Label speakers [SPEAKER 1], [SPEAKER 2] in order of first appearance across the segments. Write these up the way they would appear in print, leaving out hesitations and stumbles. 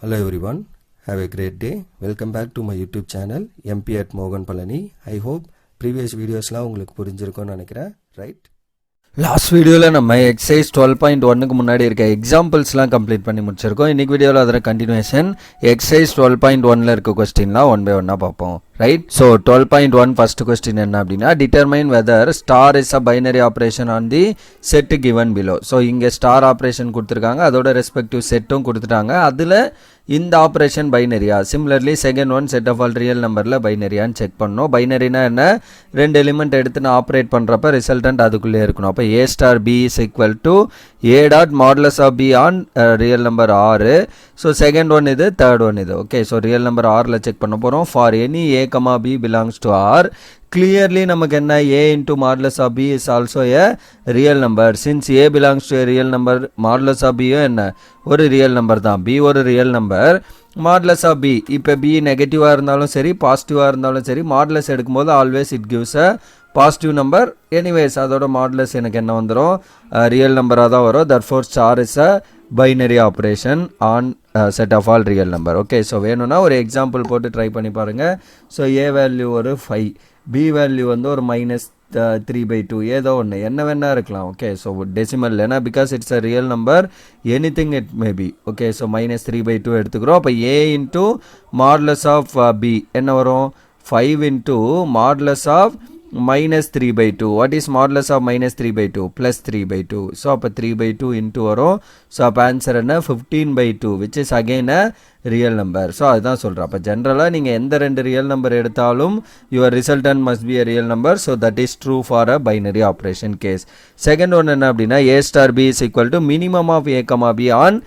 [SPEAKER 1] Hello everyone, have a great day. Welcome back to my YouTube channel MP at Mogan Palani. I hope previous videosலாம் உங்களுக்கு புரிஞ்சிருக்கும்னு நினைக்கிறேன், right?
[SPEAKER 2] Last வீடியோவில் நம்ம exercise 12.1க்கு முன்னாடி இருக்க எக்ஸாம்பிள்ஸ்லாம் complete பண்ணி முடிச்சிருக்கோம். இன்றைக்கி வீடியோவில் அதில் கண்டினியூஷன் எக்ஸசைஸ் 12.1ல் இருக்க கொஸ்டின்லாம் ஒன் பை ஒன்னாக பார்ப்போம், ரைட்? ஸோ 12.1 ஃபர்ஸ்ட் கொஸ்டின் என்ன அப்படின்னா, determine whether star is a binary operation on the set given below. So இங்கே ஸ்டார் ஆப்ரேஷன் கொடுத்துருக்காங்க, அதோட ரெஸ்பெக்டிவ் செட்டும் கொடுத்துட்டாங்க. அதில் இந்த ஆப்ரேஷன் பைனரியா? Similarly second one set of all real நம்பரில் பைனரியான்னு செக் பண்ணணும். பைனரினா என்ன? ரெண்டு எலிமெண்ட் எடுத்து நான் ஆப்ரேட் பண்ணுறப்ப ரிசல்டன்ட் அதுக்குள்ளே இருக்கணும். அப்போ A star B is equal to A dot modulus of B on real number R. So second one இது, தேர்ட் ஒன் இது. ஓகே, ஸோ ரியல் நம்பர் ஆரில் செக் பண்ண போகிறோம். For any A comma B belongs to R, clearly நமக்கு என்ன, a into modulus of b is also a real number. Since a belongs to a real number, modulus of b என்ன ஒரு real number தான், b ஒரு real number. modulus of b, இப்போ b நெகட்டிவாக இருந்தாலும் சரி பாசிட்டிவாக இருந்தாலும் சரி, மாடுலஸ் எடுக்கும்போது always it gives a positive number. Anyways அதோட மாடுலஸ் எனக்கு என்ன வந்துடும், ரியல் நம்பராக தான் வரும். Therefore star is a binary operation on set of all real number. Okay, so வேணும்னா ஒரு எக்ஸாம்பிள் போட்டு ட்ரை பண்ணி பாருங்கள். ஸோ ஏ வேல்யூ ஒரு 5, பி வேல்யூ வந்து ஒரு -3/2, ஏதோ ஒன்று, என்ன வேணா இருக்கலாம். ஓகே, ஸோ டெசிமல் ஏன்னா because it's a real number, anything it maybe. Okay, so -3/2 எடுத்துக்கிறோம். அப்போ A into modulus of B என்ன வரும், 5 into modulus of -3/2. What is modulus of -3/2? +3/2. So அப்போ 3/2 இன்ட்டு வரும். ஸோ அப்போ ஆன்சர் என்ன, 15/2, which is again a real number. So அதுதான் சொல்கிறேன். அப்போ ஜென்ரலாக நீங்கள் எந்த ரெண்டு ரியல் நம்பர் எடுத்தாலும் your resultant must be a real number. So that is true for a binary operation case. Second one என்ன அப்படின்னா, A star B is equal to minimum of A comma B on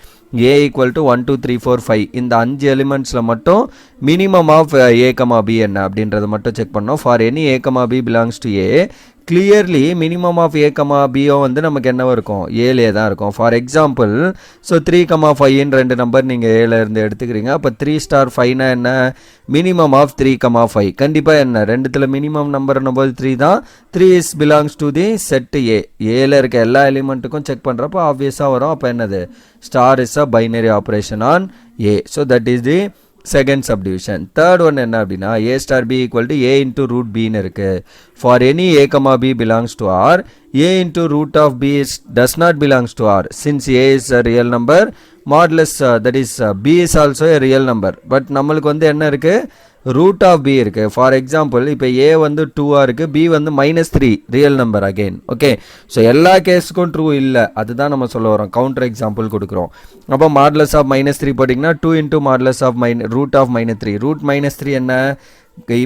[SPEAKER 2] a equal to 1 2 3 4 5. இந்த 5 எலிமெண்ட்ஸில் மட்டும் minimum of a comma b என்ன அப்படின்றத மட்டும் check பண்ணோம். For any a comma b belongs to a, clearly minimum of a comma b வந்து நமக்கு என்னவா இருக்கும், ஏலே தான் இருக்கும். ஃபார் எக்ஸாம்பிள், ஸோ 3 கமா 5 ரெண்டு நம்பர் நீங்கள் ஏல இருந்து எடுத்துக்கிறீங்க. அப்போ 3 ஸ்டார் 5னா என்ன, மினிமம் ஆஃப் 3 கமா 5. கண்டிப்பாக என்ன, ரெண்டுத்தில் மினிமம் நம்பர்னும் போது 3 தான். 3 is belongs to the set ஏ. ஏல இருக்க எல்லா எலிமெண்ட்டுக்கும் செக் பண்ணுறப்போ ஆப்வியஸாக வரும். அப்போ என்னது, star is a binary operation on A. So that is the second subdivision. Third one என்ன அப்படின்னா, A star B equal to A into root பின்னு இருக்கு. For any A comma B belongs to R, A into root of B does not belongs to R. Since A is a real number, modulus that is B is also a real number. But நம்மளுக்கு வந்து என்ன இருக்கு, root of B இருக்கு. For example, இப்போ ஏ வந்து 2ஆக இருக்கு, B வந்து -3 real number again. Okay, so எல்லா கேஸுக்கும் ட்ரூ இல்லை, அதுதான் நம்ம சொல்ல வரோம். கவுண்டர் எக்ஸாம்பிள் கொடுக்குறோம். அப்போ மாடுலஸ் ஆஃப் -3 போட்டிங்கன்னா 2 into modulus of root of -3. Root -3 என்ன,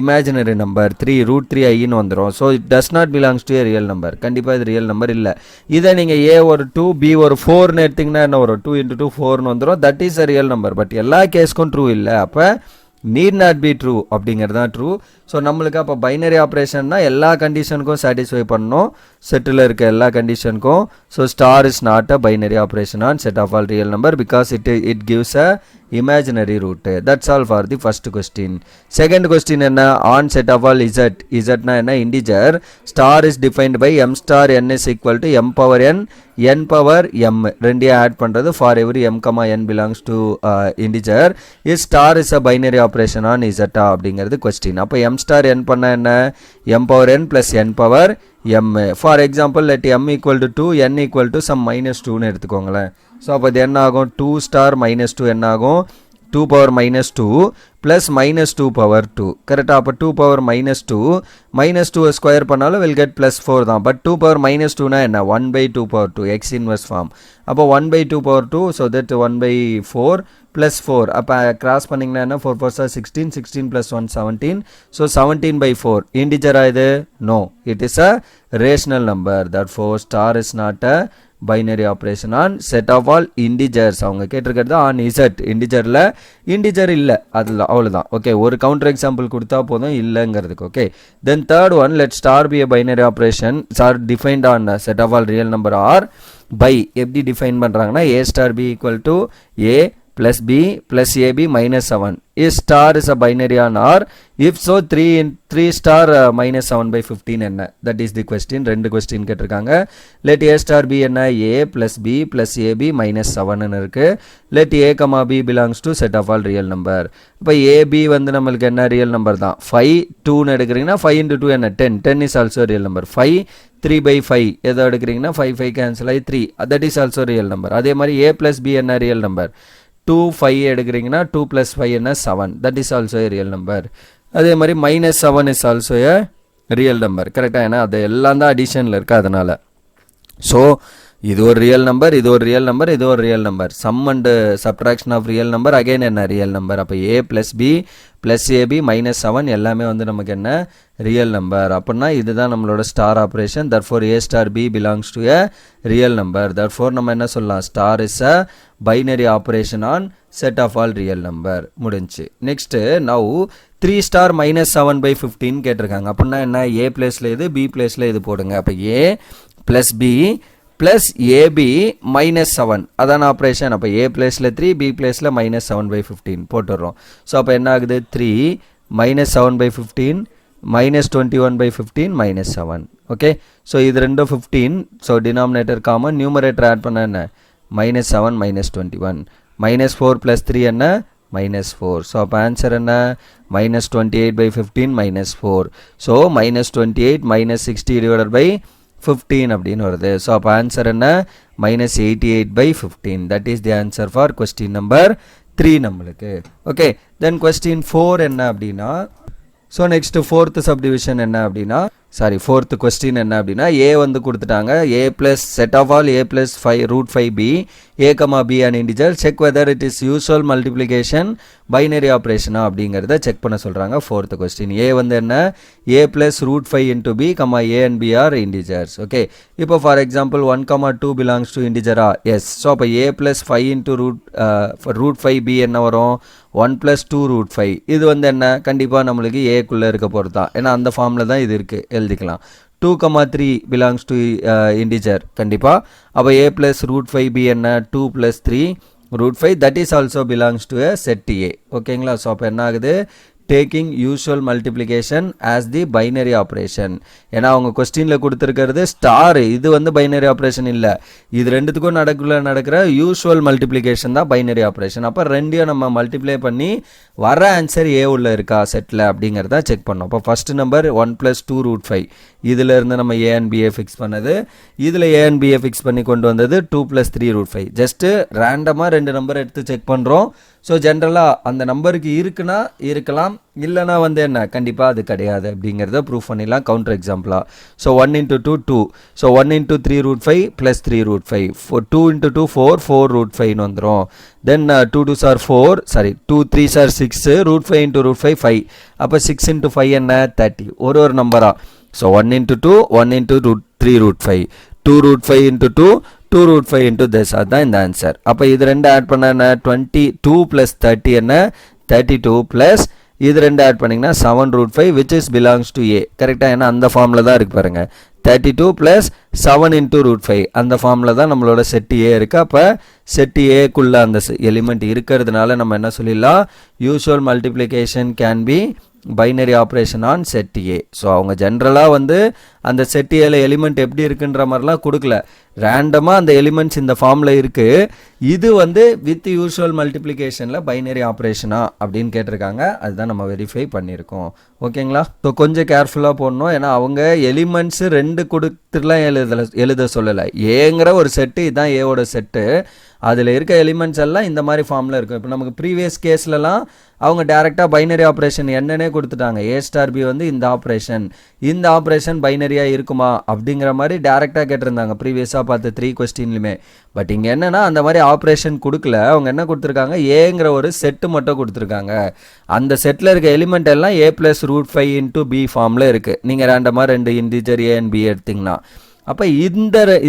[SPEAKER 2] இமேஜினரி நம்பர், 3 √3 ஐன்னு வந்துடும். So it does not belongs to a real number. கண்டிப்பாக இது ரியல் நம்பர் இல்லை. இதை நீங்கள் ஏ ஒரு 2 பி ஒரு 4ன்னு எடுத்திங்கன்னா என்ன வரும், 2 இன்ட்டு 2 4ன்னு வந்துடும். That is a real number. But எல்லா கேஸுக்கும் ட்ரூ இல்லை. அப்போ நீட் நாட் பி ட்ரூ அப்படிங்கிறது தான் ட்ரூ. ஸோ நம்மளுக்கு அப்போ பைனரி ஆப்ரேஷன்னா எல்லா கண்டிஷனுக்கும் சாட்டிஸ்ஃபை பண்ணணும், செட்டில் இருக்க எல்லா கண்டிஷனுக்கும். So star is not a binary operation on set of all real number because it gives a imaginary root. That's all for the first question. Second question என்ன, on set of all z. z na என்ன, integer. Star is defined by m star n is equal to m power n, n power m. ரெண்டையும் add பண்ணுறது. For every m comma n belongs to integer, is star is a binary operation on z அப்படிங்கிறது question. அப்போ m star n பண்ண என்ன, m power n plus n power m. For example, let m equal to 2, n equal to some -2ன்னு எடுத்துக்கோங்களேன். So அப்போ இது என்ன ஆகும், 2 star -2 என்ன ஆகும், 2 power -2 plus -2 power 2. கரெக்டாக? அப்போ 2 power -2 ஸ்கொயர் பண்ணாலும் வில் கெட் +4 தான். பட் 2 power -2னா என்ன, 1/2 power 2, எக்ஸ் இன்வர்ஸ் ஃபார்ம். அப்போ 1/2 power 2, ஸோ தட் 1/4 +4. அப்போ கிராஸ் பண்ணிங்கன்னா என்ன, 4 4 16, 16 + 1 17. ஸோ 17/4 இன்டிஜரா இது? No, it is a rational number. therefore star is not a binary operation on set of all integers. அவங்க கேட்டிருக்கிறது ஆன் இசட், இன்டிஜரில் இன்டிஜர் இல்லை, அதில் அவ்வளோதான். ஓகே, ஒரு கவுண்டர் எக்ஸாம்பிள் கொடுத்தா போதும் இல்லைங்கிறதுக்கு. Okay, then third one, let star be a binary operation are defined on set of all real number R by. எப்படி டிஃபைன் பண்ணுறாங்கன்னா, A star B equal to A plus b plus ab minus 7. Is star is a binary on or? If so, 3 star minus 7 by 15 என்ன? That is the question. ரெண்டு question கேட்டிருக்காங்க. Let a star be என்ன? a plus b plus ab minus 7 இருக்கு. Let a comma b belongs to set of all real number. இப்போ ab வந்து நம்மளுக்கு என்ன real number தான்? 5 2 எடுக்கிறீங்கன்னா 5 into 2 என்ன? 10. 10 is also real number. 5 3 by 5 எதை எடுக்கிறீங்கன்னா 5 5 cancel ஆகி 3. That is also real number. அதே மாதிரி a plus b என்ன real number? 2 5 எடுக்கிறீங்கன்னா 2 plus 5 என்ன 7. That is also a real number. அதே மாதிரி minus 7 is also a real number. கரெக்டாக ஏன்னா அது எல்லாம் தான் அடிஷனில் இருக்குது அதனால். ஸோ இது ஒரு ரியல் நம்பர், இது ஒரு ரியல் நம்பர், இது ஒரு real number. Sum and subtraction of real number again என்ன ரியல் நம்பர். அப்போ a plus B plus A B minus 7 எல்லாமே வந்து நமக்கு என்ன ரியல் நம்பர். அப்படின்னா இதுதான் நம்மளோட star operation. Therefore a star b belongs to a real number. Therefore நம்ம என்ன சொல்லலாம், star is a binary operation on set of all real number. முடிஞ்சு. Next now 3 star minus 7 by 15 கேட்டிருக்காங்க. அப்படின்னா என்ன, a பிளேஸில் இது b பிளேஸில் இது போடுங்க. அப்போ a plus b plus A B minus 7 அதான் ஆப்ரேஷன். அப்போ ஏ பிளேஸில் 3 பி பிளேஸில் மைனஸ் 7 by 15 போட்டுடுறோம். ஸோ அப்போ என்ன ஆகுது, 3 minus 7 by 15 minus 21 by 15 minus 7. Okay, so இது ரெண்டும் 15. So denominator common, numerator add பண்ண என்ன மைனஸ் 7 மைனஸ் 21 மைனஸ் 4 ப்ளஸ் 3 என்ன மைனஸ் 4. ஸோ அப்போ ஆன்சர் என்ன minus 28 by 15 minus 4. So minus 28 minus 60 divided by 15 அப்படின்னு வருது. ஸோ அப்போ ஆன்சர் என்ன minus 88 by 15. That is the answer for question number 3 நம்மளுக்கு. ஓகே, தென் கொஸ்டின் 4 என்ன அப்படின்னா, ஸோ நெக்ஸ்ட் ஃபோர்த் சப்டிவிஷன் என்ன அப்படின்னா, சாரி ஃபோர்த் கொஸ்டின் என்ன அப்படின்னா, ஏ வந்து கொடுத்துட்டாங்க. A plus set of all A plus 5 root 5b A comma B and integer check whether it is usual multiplication binary ஆப்ரேஷனா அப்படிங்கிறத செக் பண்ண சொல்கிறாங்க. ஃபோர்த் கொஸ்டின் ஏ வந்து என்ன, A plus root 5 into B comma A and B are integers. Okay, இப்போ for example 1,2 belongs to இண்டிஜரா, yes. So அப்போ A plus 5 into root 5b என்ன வரும், 1 + 2 ரூட் 5. இது வந்து என்ன கண்டிப்பாக நம்மளுக்கு ஏக்குள்ளே இருக்க போகிறது தான், ஏன்னா அந்த ஃபார்மில் தான் இது இருக்குது, எழுதிக்கலாம். 2,3 பிலாங்ஸ் டு இண்டிஜர் கண்டிப்பாக. அப்போ ஏ ப்ளஸ் ரூட் 5b என்ன 2 + 3 root 5 that is also belongs to a set A. ஓகேங்களா. ஸோ அப்போ என்ன ஆகுது, taking usual multiplication as the binary operation. ஏன்னா அவங்க கொஸ்டினில் கொடுத்துருக்கிறது ஸ்டார், இது வந்து பைனரி ஆப்ரேஷன் இல்லை. இது ரெண்டுத்துக்கும் நடக்கிற யூஸ்வல் மல்டிப்ளிகேஷன் தான் பைனரி ஆப்ரேஷன். அப்போ ரெண்டையும் நம்ம மல்டிப்ளை பண்ணி வர ஆன்சர் ஏ உள்ள இருக்கா செட்டில் அப்படிங்கிறத செக் பண்ணோம். அப்போ ஃபஸ்ட் நம்பர் 1 + 2 ரூட் 5, இதில் இருந்து நம்ம ஏ அண்ட் பிஏ ஃபிக்ஸ் பண்ணது, இதில் ஏ அண்ட் பிஏ ஃபிக்ஸ் பண்ணி கொண்டு வந்தது 2 + 3 ரூட் 5. ஜஸ்ட்டு ரேண்டமாக 2 நம்பர் எடுத்து செக் பண்ணுறோம். ஸோ ஜென்ரலாக அந்த நம்பருக்கு இருக்குன்னா இருக்கலாம், இல்லைனா வந்து என்ன கண்டிப்பாக அது கிடையாது அப்படிங்கிறத ப்ரூவ் பண்ணிடலாம் கவுண்டர் எக்ஸாம்பிளாக. So 1 × 2 2, so 1 × 3 root 5 + 3 root 5, 2 × 2 4 root 5 வந்துடும். Then 2 2s are 4, sorry 2 3s are 6, root 5 × root 5 5. அப்போ 6 × 5 என்ன 30, ஒரு நம்பரா. So 1 × 2 1 × root 3 root 5, 2 root 5 × 2 2 root 5 into this, அதுதான் இந்த ஆன்சர். அப்போ இது ரெண்டு ஆட் பண்ண என்ன 22 + 30 என்ன 32 ப்ளஸ் இது ரெண்டு ஆட் பண்ணிங்கன்னா 7 root 5 which is belongs to a. கரெக்டாக, ஏன்னா அந்த ஃபார்மில் தான் இருக்கு பாருங்கள். 32 + 7 × ரூட் 5 அந்த ஃபார்மில் தான் நம்மளோட செட் ஏ இருக்குது. அப்போ செட் ஏக்குள்ளே அந்த எலிமெண்ட் இருக்கிறதுனால நம்ம என்ன சொல்லிடலாம், usual multiplication can be binary operation on set A. So அவங்க ஜென்ரலாக வந்து அந்த செட் ஏல எலிமெண்ட் எப்படி இருக்குன்ற மாதிரிலாம் கொடுக்கல, ரேண்டமாக அந்த எலிமெண்ட்ஸ் இந்த ஃபார்மில் இருக்குது. இது வந்து வித் யூஸ்வல் மல்டிப்ளிகேஷனில் பைனரி ஆப்ரேஷனா அப்படின்னு கேட்டிருக்காங்க, அதுதான் நம்ம வெரிஃபை பண்ணியிருக்கோம். ஓகேங்களா. ஸோ கொஞ்சம் கேர்ஃபுல்லாக போடணும், ஏன்னா அவங்க எலிமெண்ட்ஸு 2 கொடுத்துலாம் எழுத சொல்லலை. ஏங்கிற ஒரு செட்டு, இதுதான் ஏவோட செட்டு, அதில் இருக்க எலிமெண்ட்ஸ் எல்லாம் இந்த மாதிரி ஃபார்மில் இருக்கும். இப்போ நமக்கு ப்ரீவியஸ் கேஸ்லலாம் அவங்க டேரெக்டாக பைனரி ஆப்ரேஷன் என்னன்னே கொடுத்துட்டாங்க. ஏ ஸ்டார் பி வந்து இந்த ஆப்ரேஷன் பைனரியாக இருக்குமா அப்படிங்கிற மாதிரி டேரெக்டாக கேட்டிருந்தாங்க ப்ரீவியஸாக பார்த்து 3 கொஸ்டின்லையுமே. பட் இங்கே என்னென்னா அந்த மாதிரி ஆப்ரேஷன் கொடுக்கல, அவங்க என்ன கொடுத்துருக்காங்க, ஏங்கிற ஒரு செட்டு மட்டும் கொடுத்துருக்காங்க. அந்த செட்டில் இருக்க எலிமெண்ட் எல்லாம் a + ரூட் 5 × b ஃபார்மில் இருக்குது. நீங்கள் ரேண்டமாக 2 இன்டிஜர் ஏ அண்ட் பி எடுத்திங்கன்னா, அப்போ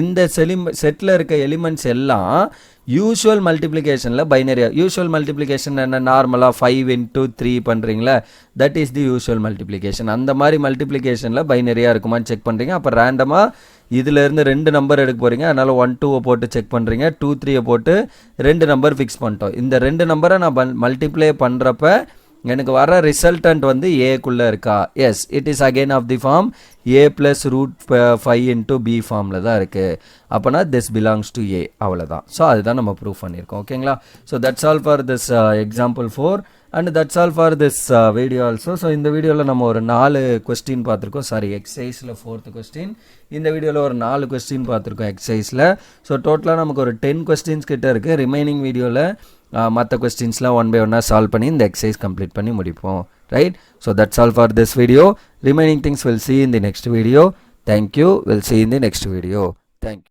[SPEAKER 2] இந்த செட்டில் இருக்க எலிமெண்ட்ஸ் எல்லாம் யூஸ்வல் மல்டிப்ளிகேஷனில் பைனரியாக. யூஸ்வல் மல்டிப்ளிகேஷன் என்ன, நார்மலாக 5 × 3 பண்ணுறீங்களா, that is the usual multiplication. அந்த மாதிரி மல்டிப்ளிகேஷனில் பைனரியாக இருக்குமான்னு செக் பண்ணுறீங்க. அப்போ ரேண்டமாக இதிலேருந்து 2 நம்பர் எடுக்க போகிறீங்க, அதனால் 1 2 போட்டு செக் பண்ணுறீங்க, 2 3 போட்டு 2 நம்பர் ஃபிக்ஸ் பண்ணிட்டோம். இந்த 2 நம்பரை நான் மல்டிப்ளை பண்ணுறப்ப எனக்கு வர ரிசல்டன்ட் வந்து ஏக்குள்ளே இருக்கா? Yes, it is again of the form a + √5 into b ஃபார்மில் தான் இருக்குது. அப்போனா திஸ் பிலாங்ஸ் டு a, அவ்வளோதான். ஸோ அதுதான் நம்ம ப்ரூவ் பண்ணியிருக்கோம். ஓகேங்களா? So that's all for this example 4 and that's all for this video also. So இந்த வீடியோவில் நம்ம ஒரு 4 கொஸ்டின் பார்த்துருக்கோம். சாரி, எக்ஸசைஸில் 4th கொஸ்டின். இந்த வீடியோவில் ஒரு 4 கொஸ்டின் பார்த்துருக்கோம் எக்ஸசைஸில். ஸோ டோட்டலாக நமக்கு ஒரு 10 கொஸ்டின்ஸ் கிட்ட இருக்குது. ரிமைனிங் வீடியோவில் மற்ற கொஸ்டின்ஸ்லாம் 1 by 1 சால்வ் பண்ணி இந்த எக்ஸசைஸ் கம்ப்ளீட் பண்ணி முடிப்போம். Right? So that's all for this video. Remaining things we'll see in the next video. Thank you. We'll see in the next video. Thank you.